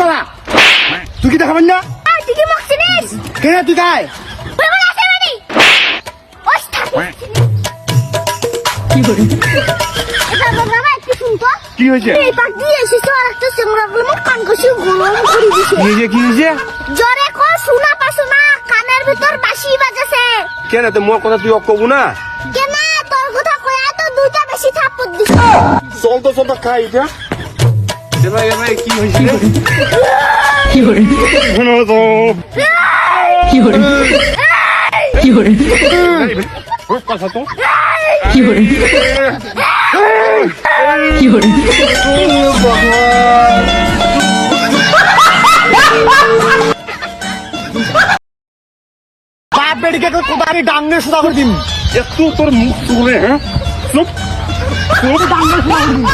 শালা তুই কি দেখাবেন না তুই কি মোক চিনিস? কেন তুই গায় বলে আছে মানে ওস্তাদ কি করে এটা বাবা একটু শুন তো কি হয়েছে এই পাক দিয়ে এসেছে আর একটা সিংড়াগুলো মোক কান কষি গরম করে দিছে কি হয়েছে জোরে কো শোনা পাছো না কানের ভিতর বাঁশি বাজেছে কেন তো মোর কথা তুই কব না কেন তোর কথা কয়া তো দুইটা বেশি থাপ্পড় দিছে চল তো খাই এটা এবার কি হয়েছে কি করে শোনো তো কি করে কি করে কথা তো কি করে কি করে বাপ বেড়িকে কোদারি ডাঙ্গে সুদা করে দিম একটু তোর মুখ তুলে হ্যাঁ চুপ চুপ ডাঙ্গে সুদা করে দিম